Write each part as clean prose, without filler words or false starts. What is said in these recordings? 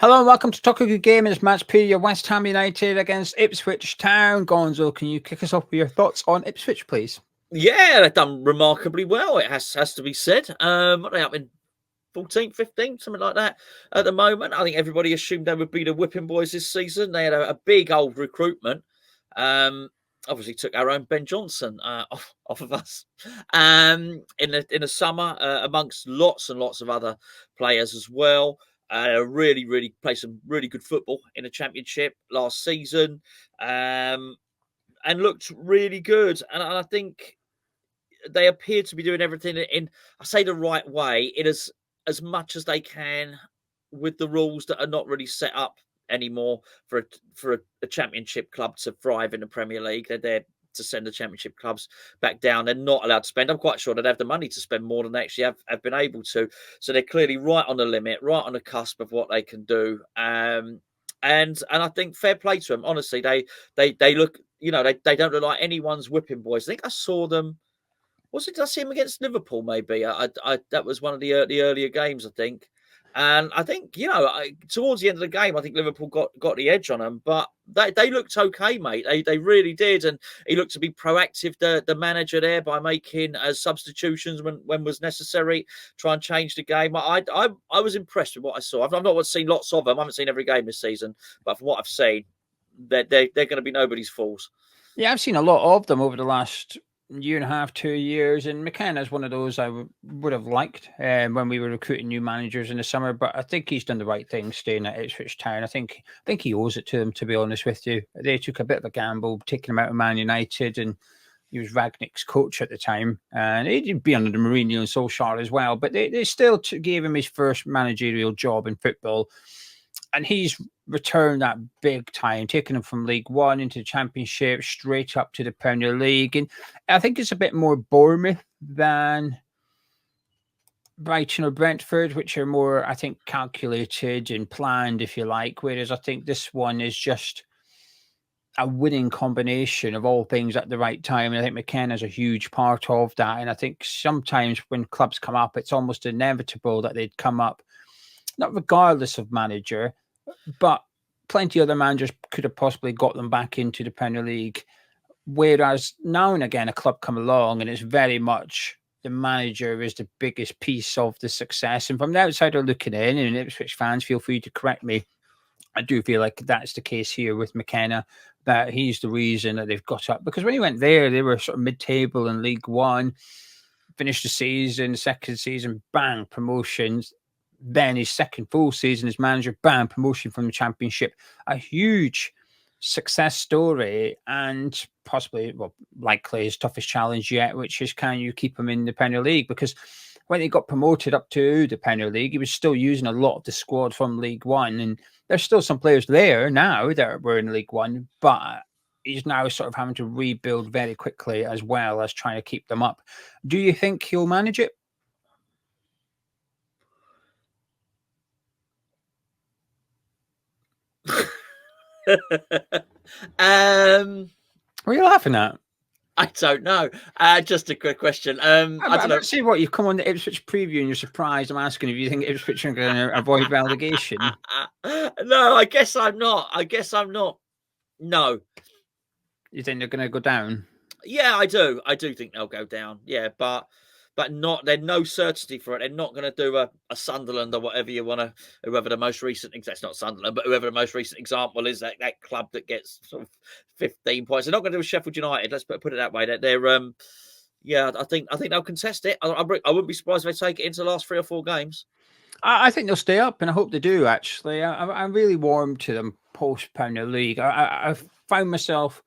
Hello and welcome to Talk a Good Game. It's match preview West Ham United against Ipswich Town. Gonzo, can you kick us off with your thoughts on Ipswich, please? Yeah, they've done remarkably well. It has to be said. What are they up in 14th, 15th, something like that at the moment? I think everybody assumed they would be the whipping boys this season. They had a big old recruitment. Obviously took our own Ben Johnson off of us in the summer, amongst lots and lots of other players as well. Really played some really good football in the Championship last season, and looked really good. And I think they appear to be doing everything in I say the right way, in as much as they can, with the rules that are not really set up anymore for a championship club to thrive in the Premier League. They're there to send the championship clubs back down. They're not allowed to spend. I'm quite sure they'd have the money to spend more than they actually have been able to. So they're clearly right on the limit, right on the cusp of what they can do. And I think fair play to them. Honestly, they look, they don't look like anyone's whipping boys. I think I saw them. Did I see him against Liverpool? Maybe that was one of the earlier games, I think. And I think towards the end of the game, I think Liverpool got the edge on them, but they looked okay, mate. They really did, and he looked to be proactive, the manager there, by making substitutions when was necessary, try and change the game. I was impressed with what I saw. I've not seen lots of them. I haven't seen every game this season, but from what I've seen, they're going to be nobody's fools. Yeah, I've seen a lot of them over the last year and a half, 2 years, and McKenna is one of those I would have liked when we were recruiting new managers in the summer. But I think he's done the right thing staying at Ipswich Town. I think he owes it to them, to be honest with you. They took a bit of a gamble taking him out of Man United, and he was Ragnick's coach at the time, and he'd be under the Mourinho and Solskjaer as well. But they still gave him his first managerial job in football. And he's returned that big time, taking him from League One into the Championship, straight up to the Premier League. And I think it's a bit more Bournemouth than Brighton or Brentford, which are more, I think, calculated and planned, if you like. Whereas I think this one is just a winning combination of all things at the right time. And I think McKenna's a huge part of that. And I think sometimes when clubs come up, it's almost inevitable that they'd come up, not regardless of manager, but plenty of other managers could have possibly got them back into the Premier League. Whereas now and again, a club come along and it's very much the manager is the biggest piece of the success. And from the outsider looking in, and Ipswich fans, feel free to correct me, I do feel like that's the case here with McKenna, that he's the reason that they've got up. Because when he went there, they were sort of mid-table in League One, finished the season, second season, bang, promotions. Then his second full season as manager, bam, promotion from the Championship. A huge success story, and possibly, well, likely his toughest challenge yet, which is, can you keep him in the Premier League? Because when he got promoted up to the Premier League, he was still using a lot of the squad from League One, and there's still some players there now that were in League One, but he's now sort of having to rebuild very quickly as well as trying to keep them up. Do you think he'll manage it? What are you laughing at? I don't know. Just a quick question. I don't know. See what you've come on the Ipswich preview and you're surprised. I'm asking if you think Ipswich are going to avoid relegation. No, I guess I'm not. No. You think they're going to go down? Yeah, I do. I do think they'll go down. Yeah, but not. There's no certainty for it. They're not going to do a Sunderland or whatever you want to. Whoever the most recent, that's not Sunderland, but whoever the most recent example is, that club that gets sort of 15 points. They're not going to do a Sheffield United. Let's put it that way. They're yeah. I think they'll contest it. I wouldn't be surprised if they take it into the last 3 or 4 games. I think they'll stay up, and I hope they do. Actually, I'm really warm to them post Premier League. I found myself.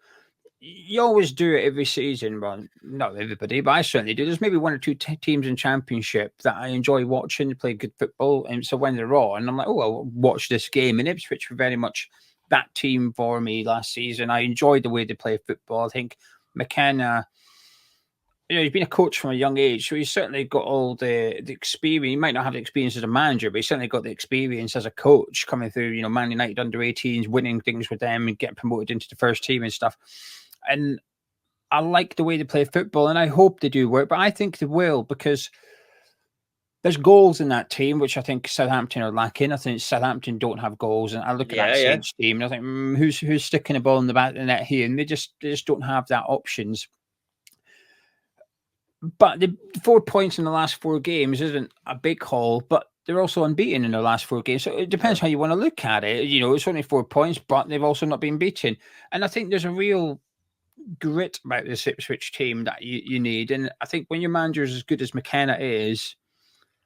You always do it every season. Well, not everybody, but I certainly do. There's maybe 1 or 2 teams in Championship that I enjoy watching. They play good football, and so when they're on, I'm like, oh, I'll watch this game. And Ipswich were very much that team for me last season. I enjoyed the way they play football. I think McKenna, he's been a coach from a young age, so he's certainly got all the experience. He might not have the experience as a manager, but he's certainly got the experience as a coach coming through, Man United under 18s, winning things with them and getting promoted into the first team and stuff. And I like the way they play football, and I hope they do work, but I think they will, because There's goals in that team, which I think Southampton are lacking. I think Southampton don't have goals, and I look at that Saints team, and I think who's sticking a ball in the back of the net here, and they just don't have that options. But the 4 points in the last 4 games isn't a big haul, but they're also unbeaten in their last 4 games. So it depends how you want to look at it. It's only 4 points, but they've also not been beaten. And I think there's a real grit about this Ipswich team that you need. And I think when your manager is as good as McKenna is,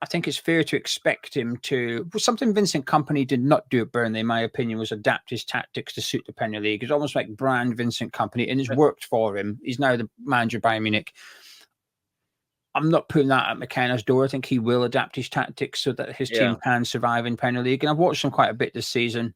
I think it's fair to expect him to. Something Vincent Kompany did not do at Burnley, in my opinion, was adapt his tactics to suit the Premier League. It's almost like brand Vincent Kompany, and it's worked for him. He's now the manager of Bayern Munich. I'm not putting that at McKenna's door. I think he will adapt his tactics so that his team can survive in Premier League. And I've watched them quite a bit this season.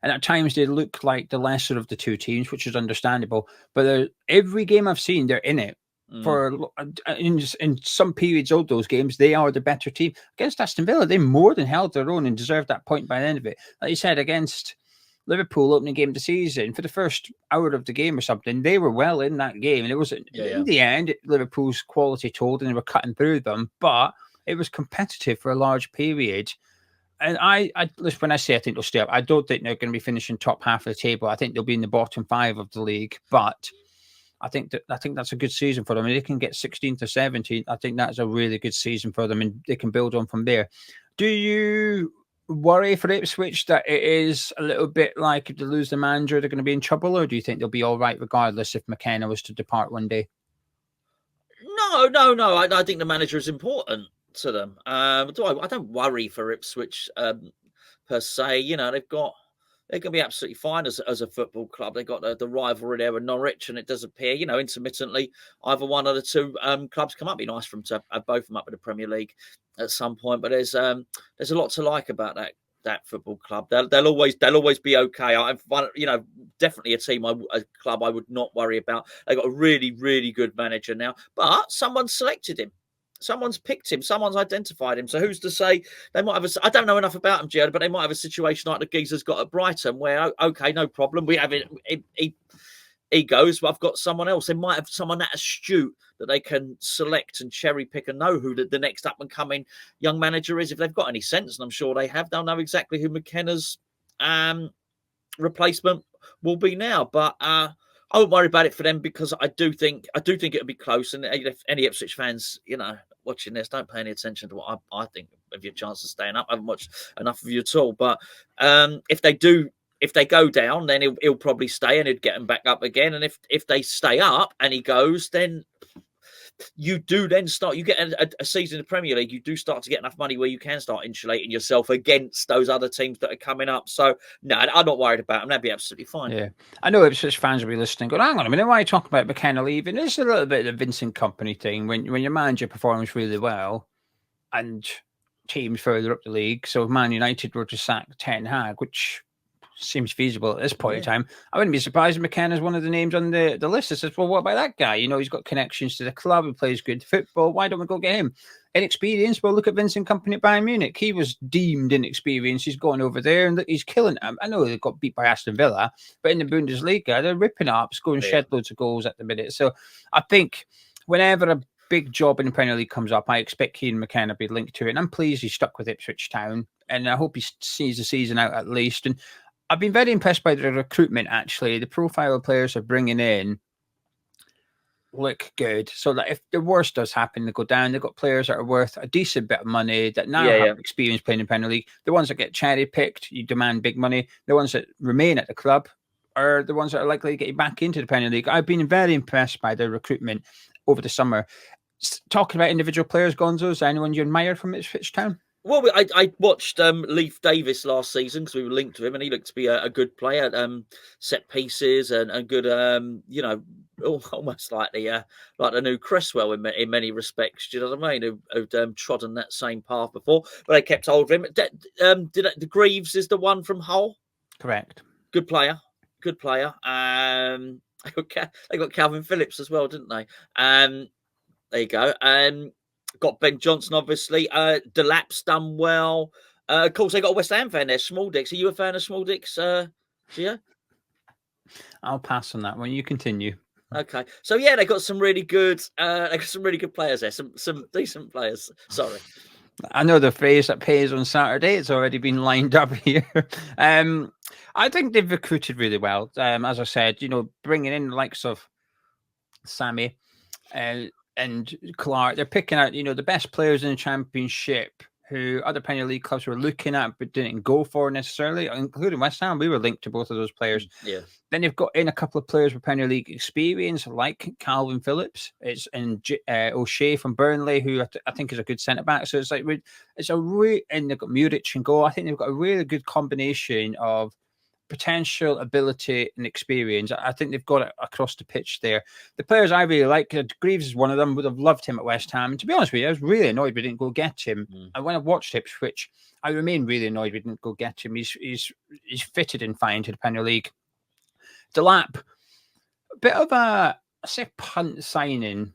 And at times they look like the lesser of the two teams, which is understandable. But every game I've seen, they're in it. In some periods of those games, they are the better team. Against Aston Villa, they more than held their own and deserved that point by the end of it. Like you said, against Liverpool opening game of the season, for the first hour of the game or something, they were well in that game. And it was in the end, Liverpool's quality told, and they were cutting through them. But it was competitive for a large period. And I listen, when I say I think they'll stay up, I don't think they're going to be finishing top half of the table. I think they'll be in the bottom 5 of the league. But I think that's a good season for them. And they can get 16th or 17th. I think that's a really good season for them, and they can build on from there. Do you worry for Ipswich that it is a little bit like if they lose the manager, they're going to be in trouble, or do you think they'll be all right regardless if McKenna was to depart one day? No. I think the manager is important to them. I don't worry for Ipswich per se. They're going to be absolutely fine as a football club. They've got the rivalry there with Norwich, and it does appear, intermittently, either one of the two clubs come up. It'd be nice for them to have both of them up in the Premier League at some point. But there's a lot to like about that football club. They'll always be okay. Definitely a club I would not worry about. They've got a really, really good manager now, but someone selected him. Someone's picked him. Someone's identified him. So who's to say they might have I don't know enough about him, Geo, but they might have a situation like the geezer's got at Brighton where, okay, no problem. We have it. He goes, but I've got someone else. They might have someone that astute that they can select and cherry pick and know who the next up and coming young manager is. If they've got any sense, and I'm sure they have, they'll know exactly who McKenna's replacement will be now. But I won't worry about it for them, because I do think it'll be close. And if any Ipswich fans, watching this, don't pay any attention to what I think of your chance of staying up. I haven't watched enough of you at all. But if they go down, then he'll probably stay and he'd get them back up again. And if they stay up and he goes, then you do then start. You get a season in the Premier League. You do start to get enough money where you can start insulating yourself against those other teams that are coming up. So no, I'm not worried about them. That'd be absolutely fine. Yeah, I know Ipswich fans will be listening. Going, hang on a minute, why are you talking about McKenna leaving? It's a little bit of the Vincent Kompany thing. When your manager performs really well, and teams further up the league. So if Man United were to sack Ten Hag, which seems feasible at this point in time, I wouldn't be surprised if McKenna's one of the names on the list. I says, well, what about that guy? He's got connections to the club. He plays good football. Why don't we go get him? Inexperienced. Well, look at Vincent Kompany at Bayern Munich. He was deemed inexperienced. He's gone over there and he's killing them. I know they got beat by Aston Villa, but in the Bundesliga, they're ripping up, scoring shed loads of goals at the minute. So I think whenever a big job in the Premier League comes up, I expect Kieran McKenna to be linked to it. And I'm pleased he's stuck with Ipswich Town. And I hope he sees the season out at least. And I've been very impressed by the recruitment, actually. The profile of players they're bringing in look good. So that if the worst does happen, they go down, they've got players that are worth a decent bit of money that now have experience playing in Premier League. The ones that get cherry picked, you demand big money. The ones that remain at the club are the ones that are likely to get you back into the Premier League. I've been very impressed by the recruitment over the summer. Talking about individual players, Gonzo, is there anyone you admire from Ipswich Town? Well, I watched Leif Davis last season because we were linked to him, and he looked to be a good player at set pieces and good, almost like the new Cresswell in many respects. Do you know what I mean? Who'd trodden that same path before, but they kept hold of him. The Greaves is the one from Hull. Correct. Good player. Good player. They got Calvin Phillips as well, didn't they? There you go. Got Ben Johnson, obviously. Delap's done well. Of course, they got a West Ham fan there, Small-Dicks. Are you a fan of Small-Dicks, Gio? I'll pass on that one. You continue. Okay. So, yeah, they got some really good players there. Some decent players. Sorry. I know the phrase that pays on Saturday. It's already been lined up here. I think they've recruited really well. As I said, bringing in the likes of Sammy and Clark. They're picking out, the best players in the Championship who other Premier League clubs were looking at but didn't go for necessarily, including West Ham. We were linked to both of those players. Yeah. Then they've got in a couple of players with Premier League experience, like Calvin Phillips. It's O'Shea from Burnley, who I think is a good centre back. So it's like and they've got Muric and goal. I think they've got a really good combination of potential, ability, and experience. I think they've got it across the pitch there. The players I really like, Greaves is one of them. Would have loved him at West Ham. And to be honest with you, I was really annoyed we didn't go get him. And when I watched Ipswich, I remain really annoyed we didn't go get him. He's fitted and fine to the Premier League. Delap, a bit of a punt signing.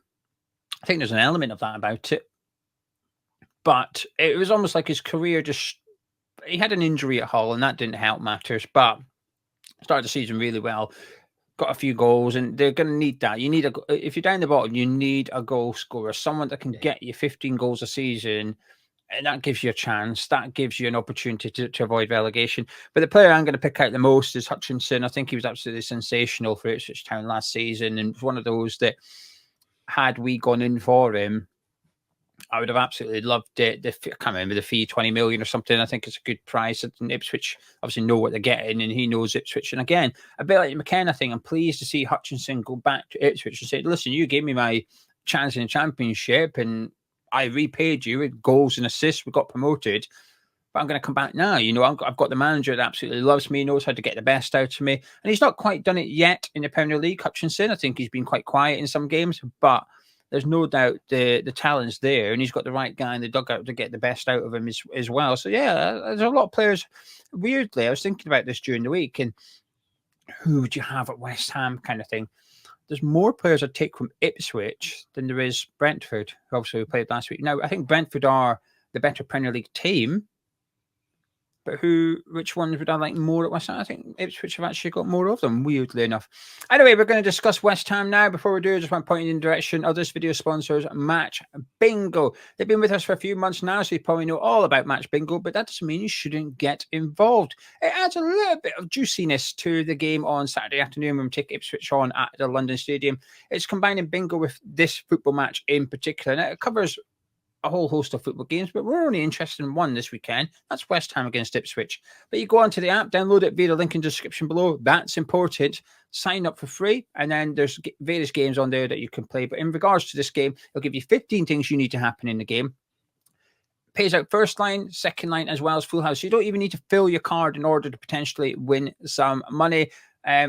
I think there's an element of that about it. But it was almost like his career he had an injury at Hull, and that didn't help matters. But started the season really well, got a few goals, and they're going to need that. You need if you're down the bottom, you need a goal scorer, someone that can get you 15 goals a season, and that gives you a chance. That gives you an opportunity to avoid relegation. But the player I'm going to pick out the most is Hutchinson. I think he was absolutely sensational for Ipswich Town last season, and one of those that had we gone in for him, I would have absolutely loved it. I can't remember the fee, 20 million or something. I think it's a good price. And Ipswich obviously know what they're getting, and he knows Ipswich. And again, a bit like the McKenna thing, I'm pleased to see Hutchinson go back to Ipswich and say, listen, you gave me my chance in the Championship, and I repaid you with goals and assists. We got promoted, but I'm going to come back now. I've got the manager that absolutely loves me, knows how to get the best out of me. And he's not quite done it yet in the Premier League, Hutchinson. I think he's been quite quiet in some games, but there's no doubt the talent's there, and he's got the right guy in the dugout to get the best out of him as well. So, yeah, there's a lot of players. Weirdly, I was thinking about this during the week, and who would you have at West Ham kind of thing. There's more players I'd take from Ipswich than there is Brentford, who obviously we played last week. Now, I think Brentford are the better Premier League team, but which ones would I like more at West Ham? I think Ipswich have actually got more of them, weirdly enough. Anyway, we're going to discuss West Ham now. Before we do, I just want to point in the direction of this video sponsors, Match Bingo. They've been with us for a few months now, so you probably know all about Match Bingo, but that doesn't mean you shouldn't get involved. It adds a little bit of juiciness to the game on Saturday afternoon when we take Ipswich on at the London Stadium. It's combining bingo with this football match in particular, and it covers a whole host of football games, but we're only interested in one this weekend. That's West Ham against Ipswich. But you go onto the app, download it via the link in the description below. That's important. Sign up for free, and then there's various games on there that you can play. But in regards to this game, it'll give you 15 things you need to happen in the game. Pays out first line, second line, as well as full house. You don't even need to fill your card in order to potentially win some money.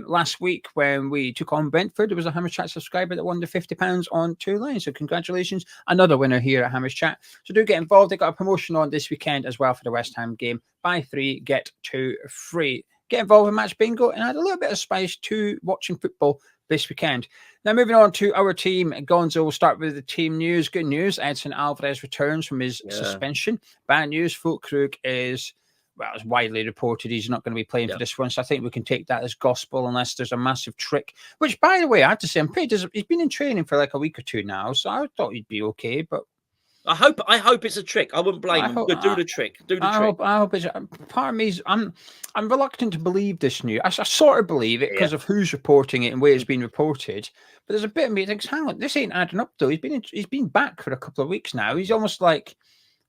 Last week when we took on Brentford, there was a Hammers Chat subscriber that won the £50 on 2 lines. So congratulations, another winner here at Hammers Chat. So do get involved. They got a promotion on this weekend as well for the West Ham game. Buy 3, get 2 free. Get involved in Match Bingo and add a little bit of spice to watching football this weekend. Now moving on to our team, Gonzo. We'll start with the team news. Good news, Edson Alvarez returns from his suspension. Bad news, Fulkrug is... well, it's widely reported he's not going to be playing for this one. So I think we can take that as gospel unless there's a massive trick. Which, by the way, I have to say, he's been in training for like a week or two now, so I thought he'd be okay. But I hope it's a trick. I wouldn't blame him. Do the trick. I hope it's. Part of me is I'm reluctant to believe this news. I sort of believe it because of who's reporting it and where it's been reported. But there's a bit of me that thinks, hang on, this ain't adding up though. He's been back for a couple of weeks now. He's almost like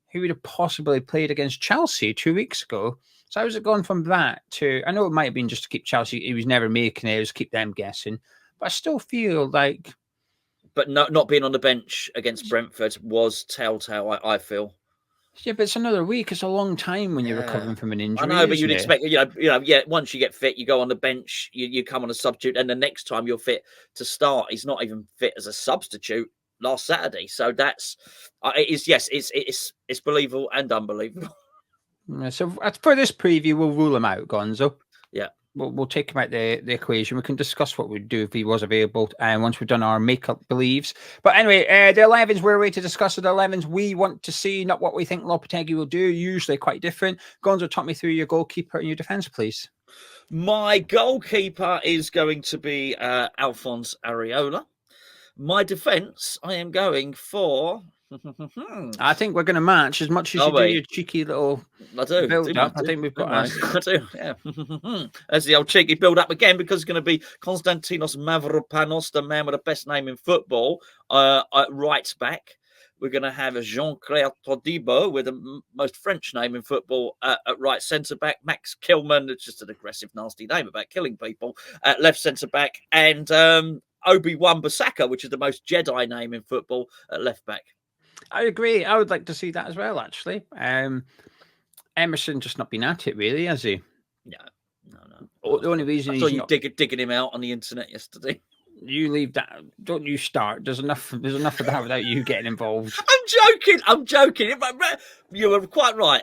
he would have possibly played against Chelsea 2 weeks ago. So how's it gone from that to... I know it might have been just to keep Chelsea. He was never making it. It was to keep them guessing. But I still feel like... But not being on the bench against Brentford was telltale, I feel. Yeah, but it's another week. It's a long time when you're recovering from an injury. I know, but you'd expect, once you get fit, you go on the bench, you come on a substitute, and the next time you're fit to start, he's not even fit as a substitute last Saturday. So that's it's believable and unbelievable. So for this preview, we'll rule him out, Gonzo. Yeah. We'll take him out the equation. We can discuss what we'd do if he was available once we've done our make-up believes. But anyway, the 11s, we're ready to discuss the 11s we want to see, not what we think Lopetegui will do. Usually quite different. Gonzo, talk me through your goalkeeper and your defence, please. My goalkeeper is going to be Alphonse Areola. My defence, I am going for I think we're going to match as much as you do your cheeky little build up. I think we've got I do, yeah. There's the old cheeky build up again, because it's going to be Konstantinos Mavropanos, the man with the best name in football, at right back. We're going to have Jean-Claire Todibo with the most French name in football at right centre-back. Max Kilman, it's just an aggressive, nasty name about killing people, at left centre-back. And Obi-Wan Bissaka, which is the most Jedi name in football, at left-back. I agree. I would like to see that as well, actually. Emerson just not been at it, really, has he? No. The only reason I saw you digging him out on the internet yesterday. You leave that. Don't you start. There's enough of that without you getting involved. I'm joking. You were quite right.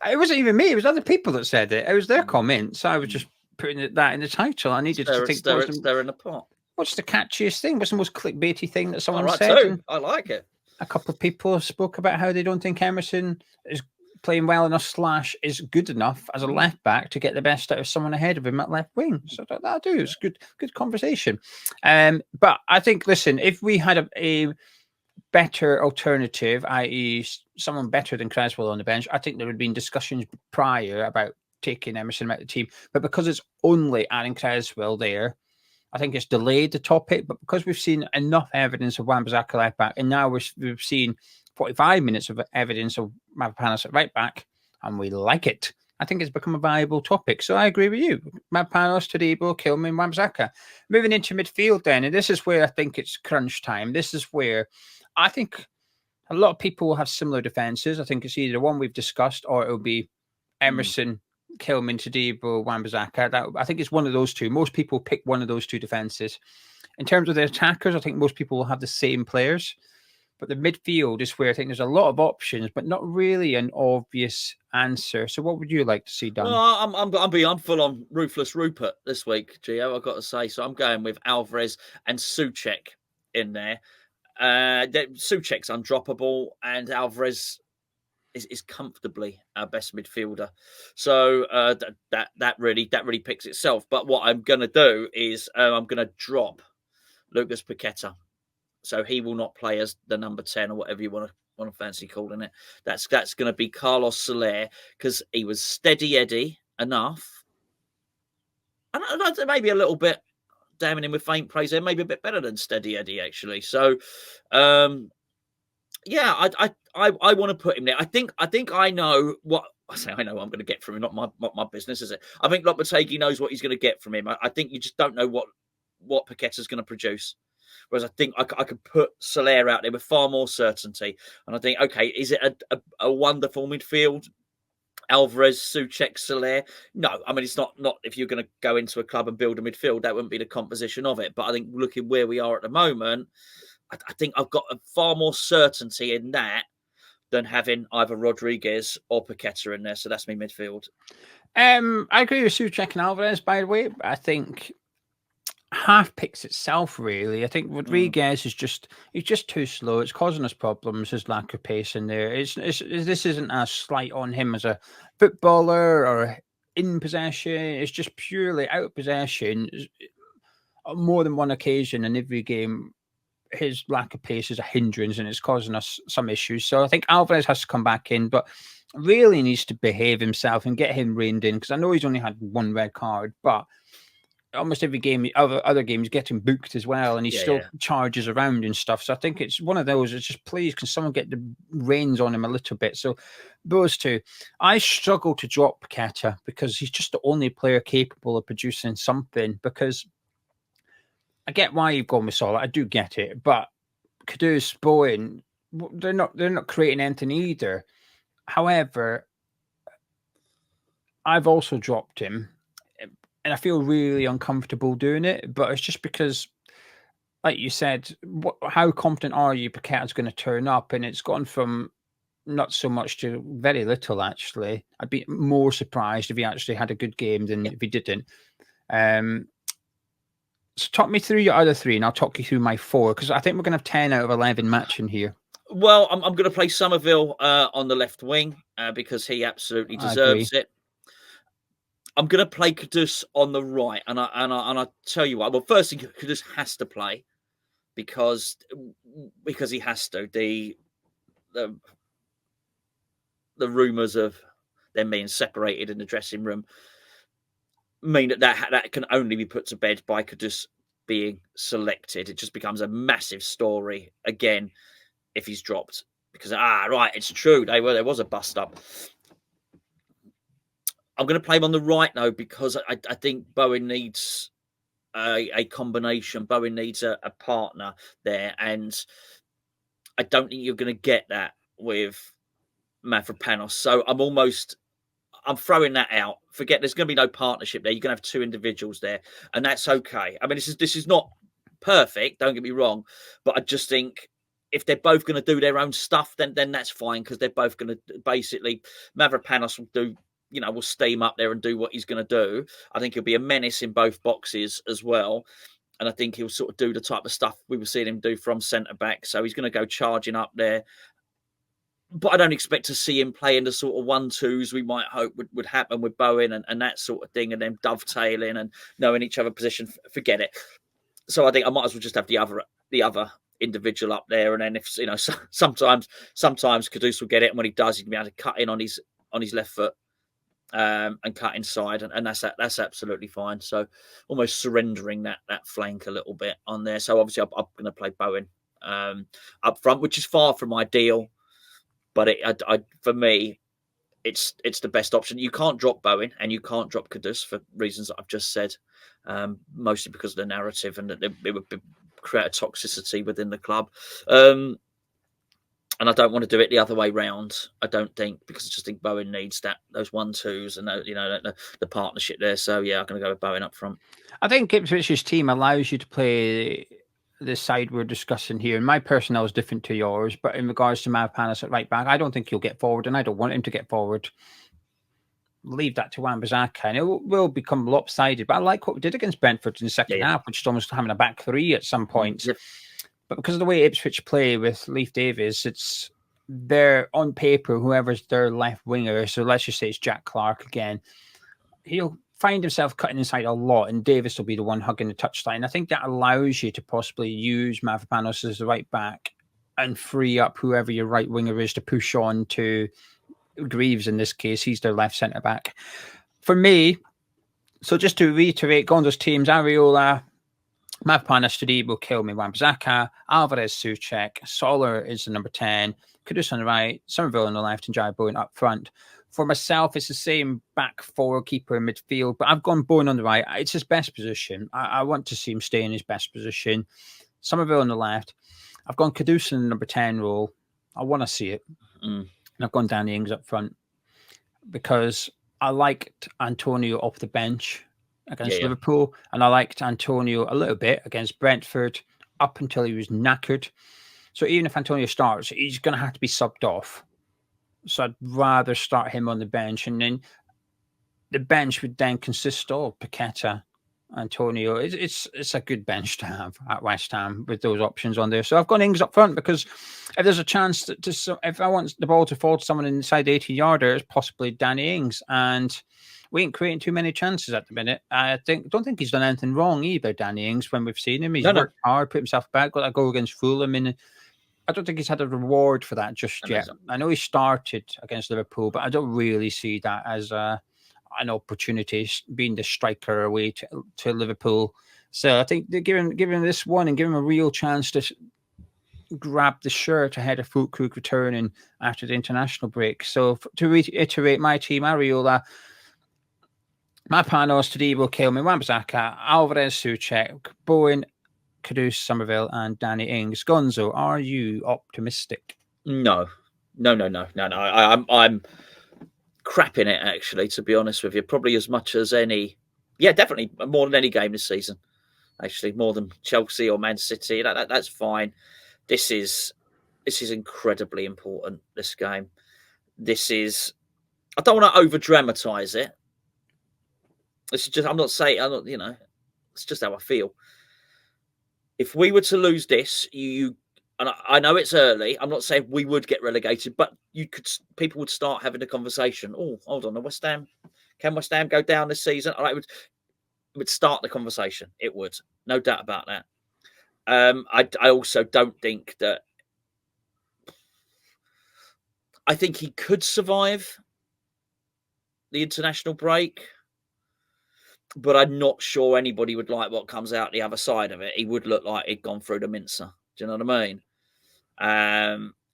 It wasn't even me. It was other people that said it. It was their comments. I was just putting that in the title. I needed to think. Stir in the pot. What's the catchiest thing? What's the most clickbaity thing that someone said? Too. I like it. A couple of people spoke about how they don't think Emerson is playing well enough / is good enough as a left back to get the best out of someone ahead of him at left wing. So that'll do. It's good conversation. But I think, listen, if we had a better alternative, i.e. someone better than Creswell on the bench, I think there would have been discussions prior about taking Emerson out of the team. But because it's only Aaron Creswell there, I think it's delayed the topic. But because we've seen enough evidence of Wan-Bissaka left back, and now we've seen 45 minutes of evidence of Mavropanos at right back, and we like it, I think it's become a viable topic. So I agree with you. Mavropanos, Todibo, Kilman, Wan-Bissaka. Moving into midfield then, and this is where I think it's crunch time. This is where I think a lot of people will have similar defences. I think it's either one we've discussed, or it'll be Emerson, Kilman, Todibo, Wan-Bissaka. I think it's one of those two. Most people pick one of those two defences. In terms of the attackers, I think most people will have the same players. But the midfield is where I think there's a lot of options, but not really an obvious answer. So what would you like to see done? Well, I'm full on Ruthless Rupert this week, Gio, I've got to say. So I'm going with Alvarez and Souček in there. Souček's undroppable, and Alvarez is comfortably our best midfielder. So that really picks itself. But what I'm going to do is I'm going to drop Lucas Paqueta. So he will not play as the number 10 or whatever you want to fancy calling it. That's going to be Carlos Soler, because he was steady Eddie enough. And maybe a little bit damning him with faint praise there, maybe a bit better than steady Eddie, actually. So, I want to put him there. I think I know what I say. I know what I'm going to get from him. Not my business, is it? I think Lopetegui knows what he's going to get from him. I think you just don't know what Paqueta's going to produce. Whereas I think I could put Soler out there with far more certainty. And I think, okay, is it a wonderful midfield? Alvarez, Souček, Soler? No, I mean, it's not if you're going to go into a club and build a midfield, that wouldn't be the composition of it. But I think looking where we are at the moment, I think I've got a far more certainty in that than having either Rodriguez or Paqueta in there. So that's me midfield. I agree with Souček and Alvarez, by the way. I think half picks itself, really. I think Rodriguez is just too slow. It's causing us problems, his lack of pace in there. This isn't a slight on him as a footballer or in possession. It's just purely out of possession. On more than one occasion in every game, his lack of pace is a hindrance, and it's causing us some issues. So I think Alvarez has to come back in, but really needs to behave himself and get him reined in, because I know he's only had one red card, but almost every game, other games, getting booked as well, and he still charges around and stuff. So I think it's one of those. It's just, please, can someone get the reins on him a little bit? So those two. I struggle to drop Paqueta because he's just the only player capable of producing something. Because I get why you've gone with Soler, I do get it, but Kudus, Bowen, they're not creating anything either. However, I've also dropped him. And I feel really uncomfortable doing it, but it's just because, like you said, how confident are you Paqueta's going to turn up? And it's gone from not so much to very little, actually. I'd be more surprised if he actually had a good game than if he didn't. So talk me through your other three, and I'll talk you through my four, because I think we're going to have 10 out of 11 matching here. Well, I'm going to play Somerville on the left wing because he absolutely deserves it. I'm going to play Kudus on the right, and I tell you what. Well, firstly, Kudus has to play because he has to. the rumours of them being separated in the dressing room mean that can only be put to bed by Kudus being selected. It just becomes a massive story again if he's dropped, because right, it's true, there was a bust up. I'm going to play him on the right now because I think Bowen needs a combination. Bowen needs a partner there, and I don't think you're going to get that with Mavropanos. So I'm throwing that out. Forget there's going to be no partnership there. You're going to have two individuals there, and that's okay. I mean, this is not perfect, don't get me wrong, but I just think if they're both going to do their own stuff, then that's fine, because they're both going to basically, Mavropanos will do, will steam up there and do what he's going to do. I think he'll be a menace in both boxes as well. And I think he'll sort of do the type of stuff we were seeing him do from centre back. So he's going to go charging up there. But I don't expect to see him playing the sort of 1-2s we might hope would happen with Bowen and that sort of thing, and then dovetailing and knowing each other position. Forget it. So I think I might as well just have the other individual up there, and then if sometimes Kudus will get it, and when he does, he can be able to cut in on his left foot and cut inside, and that's absolutely fine. So almost surrendering that flank a little bit on there. So obviously I'm going to play Bowen up front, which is far from ideal. But for me, it's the best option. You can't drop Bowen and you can't drop Kudus for reasons that I've just said, mostly because of the narrative and that it would create a toxicity within the club. And I don't want to do it the other way round. I don't think, because I just think Bowen needs those 1-2s and the partnership there. So yeah, I'm going to go with Bowen up front. I think Ipswich's team allows you to play the side we're discussing here. And my personnel is different to yours, but in regards to Mavropanos at right back, I don't think he'll get forward, and I don't want him to get forward. Leave that to Wan-Bissaka, and it will become lopsided. But I like what we did against Brentford in the second half, which is almost having a back three at some points. Yep. But because of the way Ipswich play with Leif Davis, they're on paper, whoever's their left winger, so let's just say it's Jack Clark again, he'll find himself cutting inside a lot, and Davis will be the one hugging the touchline. I think that allows you to possibly use Mavropanos as the right back and free up whoever your right winger is to push on to Greaves. In this case, he's their left centre back. For me, so just to reiterate, Gonzo's teams: Areola, Mavropanos, Todibo, Kilme, Wan-Bissaka, Alvarez, Souček, Soler is the number 10, Kudus on the right, Somerville on the left, and Jai Bowen up front. For myself, it's the same back four, keeper in midfield, but I've gone Bowen on the right. It's his best position. I want to see him stay in his best position. Somerville on the left. I've gone Kudus in the number 10 role. I want to see it. And I've gone Danny Ings up front because I liked Antonio off the bench against Liverpool, and I liked Antonio a little bit against Brentford up until he was knackered. So even if Antonio starts, he's going to have to be subbed off. So I'd rather start him on the bench, and then the bench would then consist of Paqueta, Antonio. It's a good bench to have at West Ham with those options on there. So I've got Ings up front because if there's a chance if I want the ball to fall to someone inside the 80-yarder, it's possibly Danny Ings, and we ain't creating too many chances at the minute. Don't think he's done anything wrong either, Danny Ings, when we've seen him. He's worked hard, put himself back, got a goal against Fulham, and I don't think he's had a reward for that just yet. I know he started against Liverpool, but I don't really see that as an opportunity, being the striker away to Liverpool. So I think they give him this one and give him a real chance to grab the shirt ahead of Fulkrug returning after the international break. So to reiterate, my team: Areola, Mavropanos, Todibo, Kilme, Wan-Bissaka, Alvarez, Souček, Bowen, Kudus, Somerville, and Danny Ings. Gonzo, are you optimistic? No. I'm crapping it, actually, to be honest with you. Probably as much as any. Yeah, definitely more than any game this season. Actually, more than Chelsea or Man City. That's fine. This is incredibly important, this game. I don't want to over dramatise it. It's just, it's just how I feel. If we were to lose this, and I know it's early, I'm not saying we would get relegated, but people would start having a conversation. Oh, hold on, can West Ham go down this season? All right, it would start the conversation. It would, no doubt about that. I also don't think that I think he could survive the international break, but I'm not sure anybody would like what comes out the other side of it. He would look like he'd gone through the mincer. Do you know what I mean?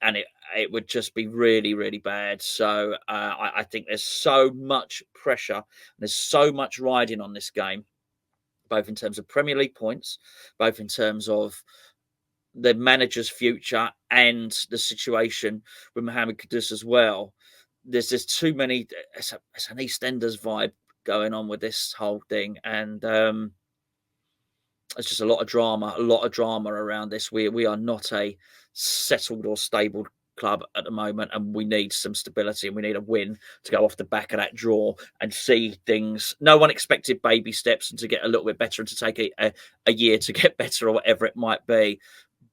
And it would just be really, really bad. So I think there's so much pressure and there's so much riding on this game, both in terms of Premier League points, both in terms of the manager's future and the situation with Mohamed Kudus as well. There's just too many. It's an EastEnders vibe going on with this whole thing, and it's just a lot of drama around this. We are not a settled or stable club at the moment, and we need some stability, and we need a win to go off the back of that draw and see things. No one expected baby steps and to get a little bit better and to take a year to get better or whatever it might be.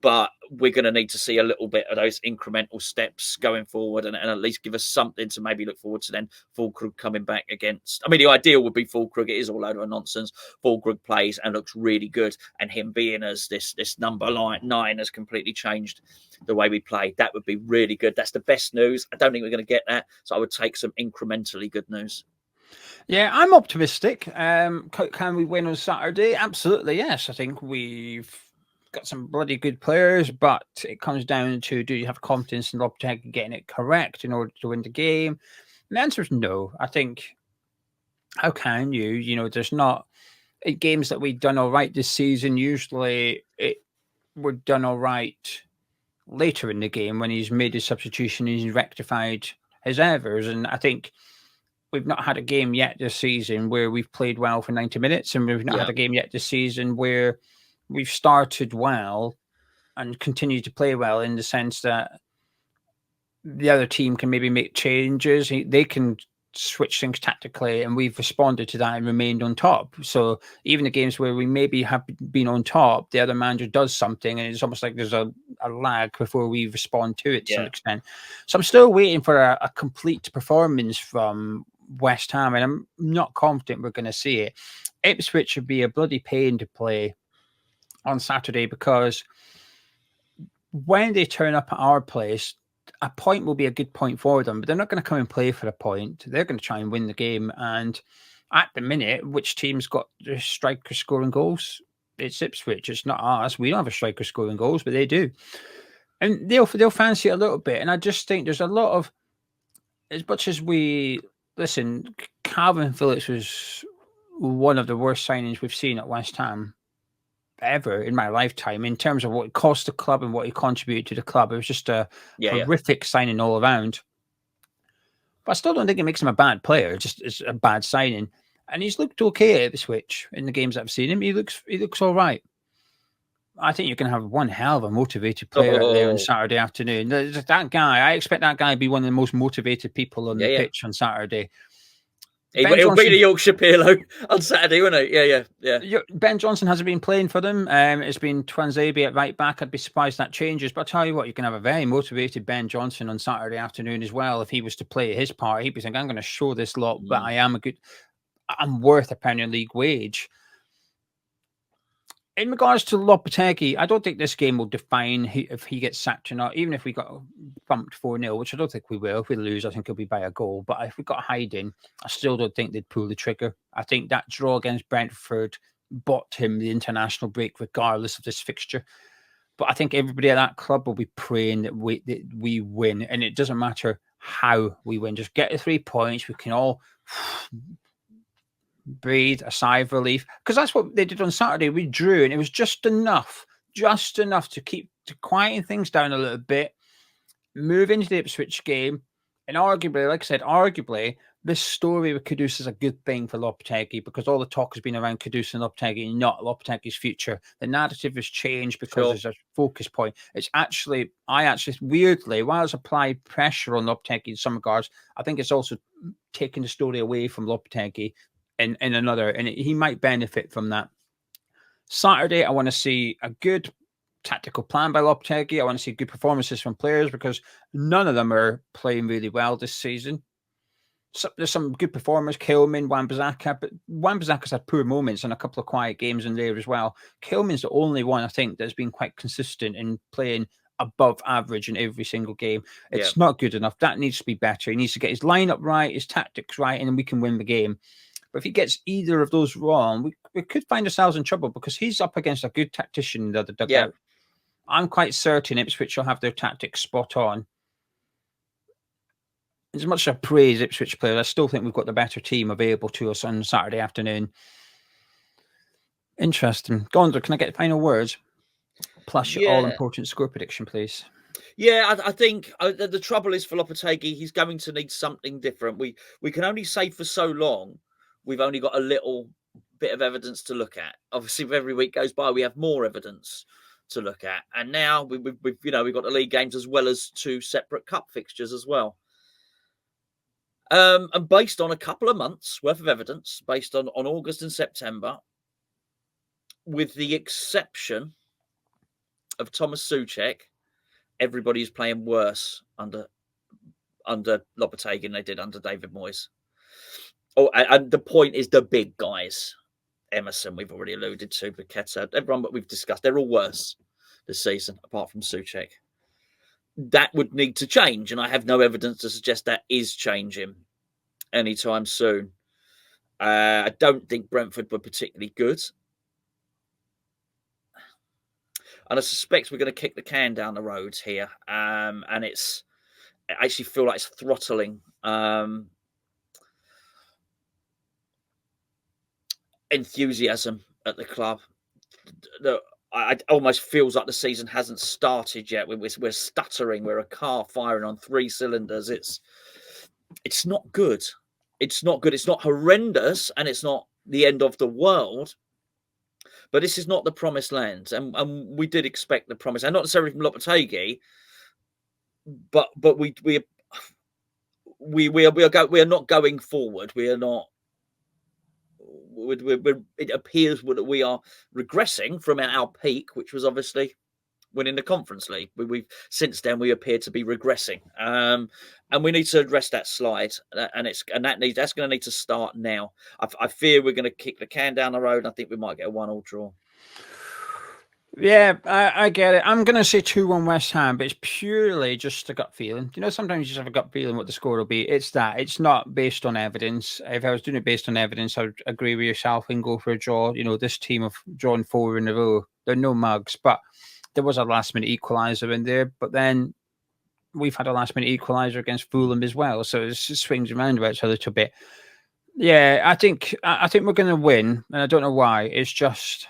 But we're going to need to see a little bit of those incremental steps going forward and at least give us something to maybe look forward to then Fulkrug coming back against. I mean, the ideal would be Fulkrug. It is all load of nonsense. Fulkrug plays and looks really good. And him being as this number 9 has completely changed the way we play. That would be really good. That's the best news. I don't think we're going to get that. So I would take some incrementally good news. Yeah, I'm optimistic. Can we win on Saturday? Absolutely, yes. I think we've got some bloody good players, but it comes down to, do you have confidence in Lopetegui getting it correct in order to win the game? And the answer is no. I think, how can you? You know, there's not games that we've done all right this season. Usually we're done all right later in the game when he's made his substitution and he's rectified his errors. And I think we've not had a game yet this season where we've played well for 90 minutes, and we've not had a game yet this season where we've started well and continued to play well, in the sense that the other team can maybe make changes. They can switch things tactically, and we've responded to that and remained on top. So even the games where we maybe have been on top, the other manager does something, and it's almost like there's a lag before we respond to it to some extent. So I'm still waiting for a complete performance from West Ham, and I'm not confident we're going to see it. Ipswich would be a bloody pain to play on Saturday, because when they turn up at our place, a point will be a good point for them, but they're not going to come and play for a point. They're going to try and win the game. And at the minute, which team's got the striker scoring goals? It's Ipswich. It's not us. We don't have a striker scoring goals, but they do. And they'll fancy it a little bit. And I just think there's a lot of, as much as listen, Calvin Phillips was one of the worst signings we've seen at West Ham ever in my lifetime, in terms of what it cost the club and what he contributed to the club. It was just a horrific signing all around. But I still don't think it makes him a bad player. It's a bad signing. And he's looked okay at Ipswich in the games I've seen him. He looks all right. I think you can have one hell of a motivated player out there on Saturday afternoon. That guy, I expect that guy to be one of the most motivated people on the pitch on Saturday. He'll be the Yorkshire Pirlo on Saturday, won't he? Yeah. Ben Johnson hasn't been playing for them. It's been Twanzebe at right back. I'd be surprised that changes. But I'll tell you what, you can have a very motivated Ben Johnson on Saturday afternoon as well. If he was to play his part, he'd be saying, I'm going to show this lot that I'm worth a Premier League wage. In regards to Lopetegui, I don't think this game will define if he gets sacked or not. Even if we got bumped 4-0, which I don't think we will. If we lose, I think it'll be by a goal. But if we got hiding, I still don't think they'd pull the trigger. I think that draw against Brentford bought him the international break, regardless of this fixture. But I think everybody at that club will be praying that we win. And it doesn't matter how we win. Just get the 3 points. We can all breathe a sigh of relief, because that's what they did on Saturday. We drew, and it was just enough to quieten things down a little bit, move into the Ipswich game, and arguably, like I said, this story with Kudus is a good thing for Lopetegui, because all the talk has been around Kudus and Lopetegui, not Lopetegui's future. The narrative has changed because there's a focus point. I actually weirdly, while it's applied pressure on Lopetegui in some regards, I think it's also taken the story away from Lopetegui in another, and he might benefit from that. Saturday, I want to see a good tactical plan by Lopetegui. I want to see good performances from players, because none of them are playing really well this season. So there's some good performers, Kilman, Wan-Bissaka, but Wan-Bissaka's had poor moments and a couple of quiet games in there as well. Kilman's the only one, I think, that's been quite consistent in playing above average in every single game. It's not good enough. That needs to be better. He needs to get his lineup right, his tactics right, and then we can win the game. But if he gets either of those wrong, we could find ourselves in trouble because he's up against a good tactician in the other dugout. Yeah. I'm quite certain Ipswich will have their tactics spot on. As much as I praise Ipswich players, I still think we've got the better team available to us on Saturday afternoon. Interesting. Gonzo, can I get final words? Plus your all-important score prediction, please. Yeah, I think the trouble is for Lopetegui, he's going to need something different. We can only say for so long we've only got a little bit of evidence to look at. Obviously, if every week goes by, we have more evidence to look at. And now we've got the league games as well as 2 separate cup fixtures as well. And based on a couple of months worth of evidence, based on August and September, with the exception of Thomas Souček, everybody's playing worse under Lopetegui than they did under David Moyes. Oh, and the point is the big guys. Emerson, we've already alluded to, Paqueta, everyone that we've discussed, they're all worse this season, apart from Souček. That would need to change, and I have no evidence to suggest that is changing anytime soon. I don't think Brentford were particularly good. And I suspect we're going to kick the can down the road here. And I actually feel like it's throttling enthusiasm at the club. It almost feels like the season hasn't started yet. We're stuttering. We're a car firing on 3 cylinders. It's not good. It's not good. It's not horrendous, and it's not the end of the world. But this is not the promised land, and we did expect the promise, and not necessarily from Lopetegui, but we are not going forward. We are not. It appears that we are regressing from our peak, which was obviously winning the Conference League. We've since then we appear to be regressing, and we need to address that slide. That's going to need to start now. I fear we're going to kick the can down the road. I think we might get a 1-1 draw. Yeah, I get it. I'm going to say 2-1 West Ham, but it's purely just a gut feeling. Sometimes you just have a gut feeling what the score will be. It's that. It's not based on evidence. If I was doing it based on evidence, I would agree with yourself and go for a draw. This team have drawn 4 in a row. They're no mugs, but there was a last-minute equaliser in there. But then we've had a last-minute equaliser against Fulham as well, so it swings and roundabouts a little bit. Yeah, I think we're going to win, and I don't know why. It's just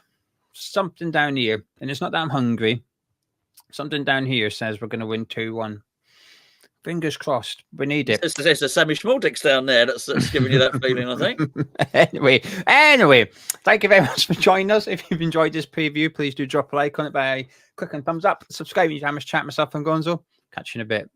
something down here, and it's not that I'm hungry. Something down here says we're going to win 2-1. Fingers crossed. We need it. It's the Sammy Schmaldicks down there that's giving you that feeling, I think. Anyway, thank you very much for joining us. If you've enjoyed this preview, please do drop a like on it by clicking thumbs up. Subscribe to Hammers Chat, myself and Gonzo. Catch you in a bit.